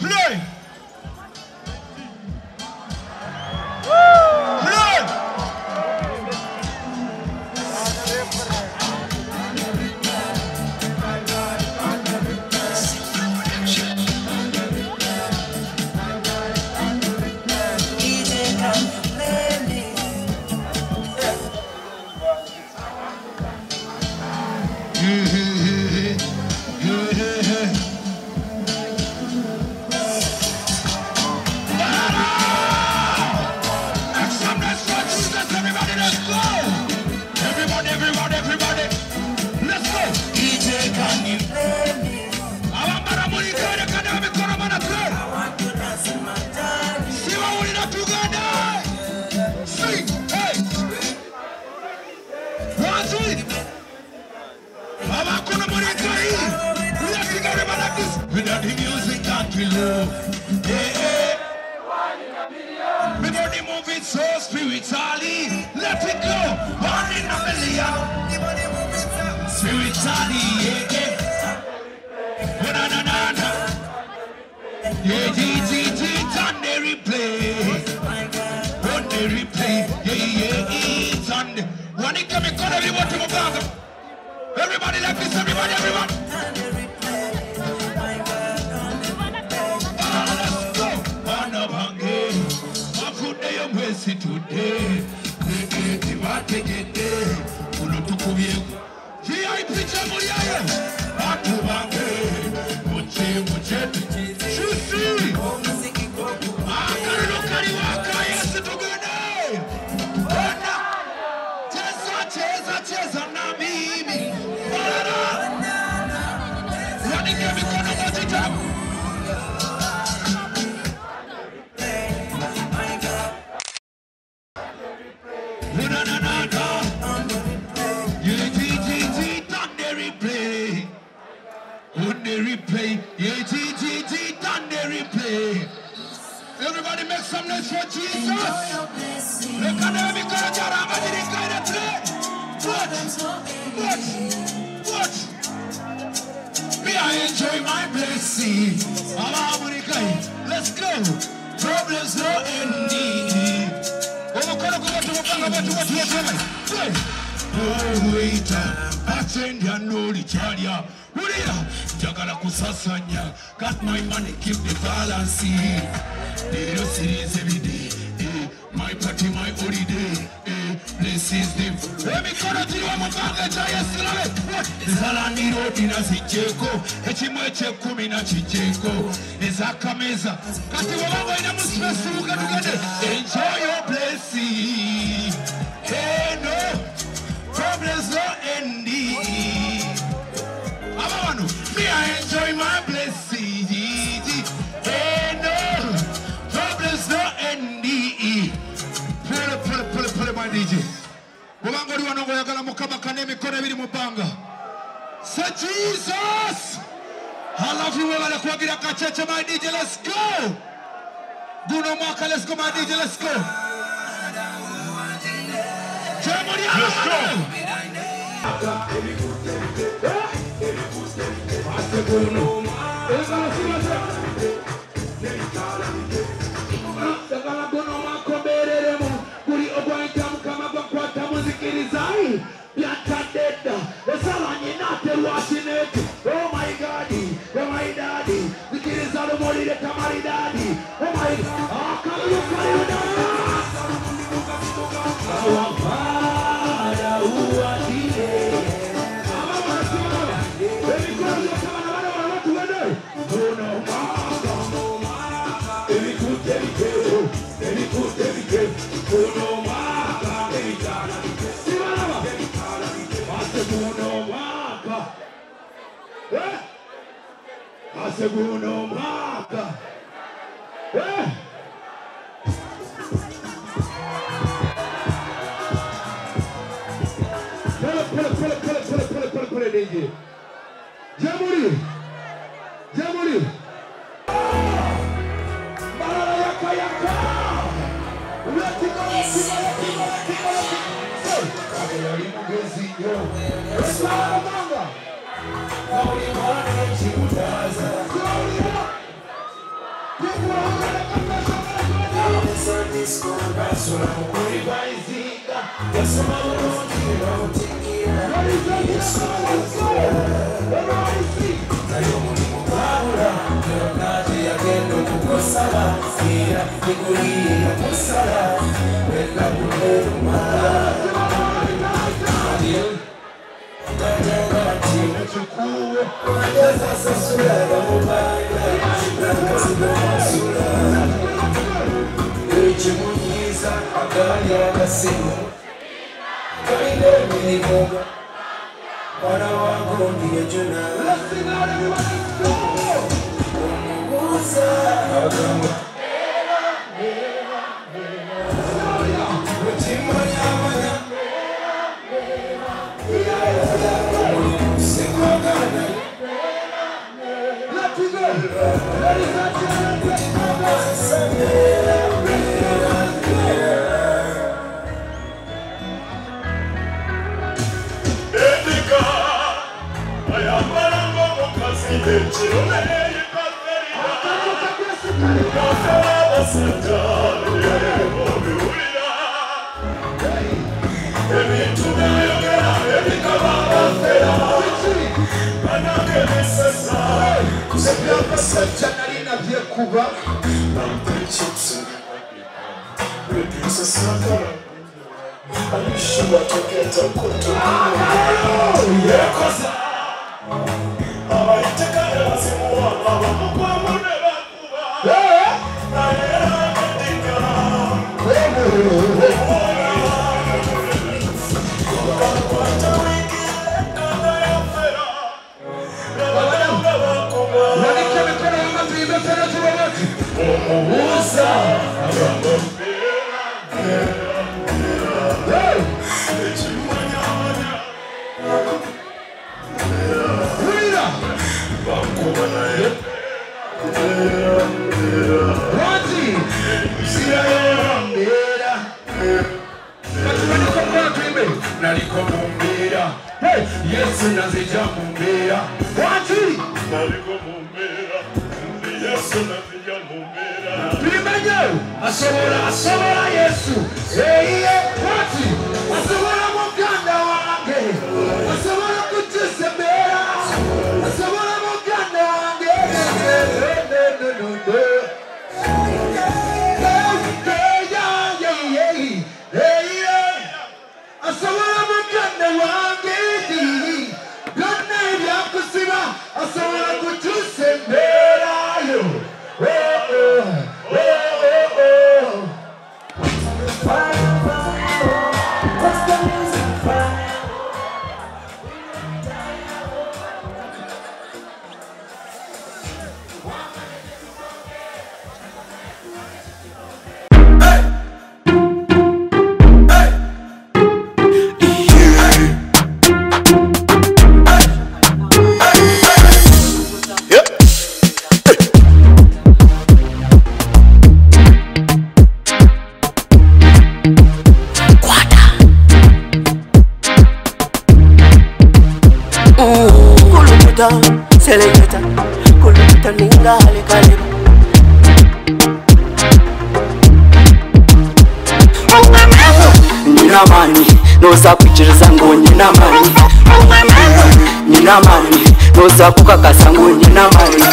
Play. Without the music that we love, we body moving so spiritually. Let it go, 1 in a million. Spiritually, na na na na. Yeah, it's on the replay. On the replay, it's on the. When it comes, call everyone to my brother. Everybody like this, everybody. Today, everybody make some noise for Jesus. Look at them, because what? Me, I enjoy my blessing. Let's go. Problems no ending. Oh, wait, attend your no Italia. Jagala kusasanya, got my money, keep the balance. They don't see this every day. My party, my holiday. This is the. Let me call it to you. I'm a bag. Zalani rotina zicheko. Echimweche kumina chicheko. Ezakameza. Kati wawango ina muspesu ukadugade. Enjoy your blessing. Hey no, problems no ending. Amawanu, me I enjoy my blessing. Hey no, problems no ending. Pull it, my DJ. Wabango di wanongo yagala mukama kanemi kone biri mubanga. Say Jesus. I love you wala kwa gira kacheche my DJ. Let's go. Bruno Maka, let's go my DJ. Let's go. Germany, let's go. Oh my God, oh my daddy, the kid is out of money, the Kamari daddy. Oh my God, oh come look at you now. Our Father who art in heaven. Baby girl, you come on, I want to win. Oh no, baby good, baby good, baby good, baby good. Oh no, baby God, see what I'm Segundo Maka. Pull it, DJ. Jamuri. Yaka. Selecta, kulita ninga halikali. Nina mani, noza kuchiriza ngo nina mani. Nina mani, noza kukakasa ngo nina mani.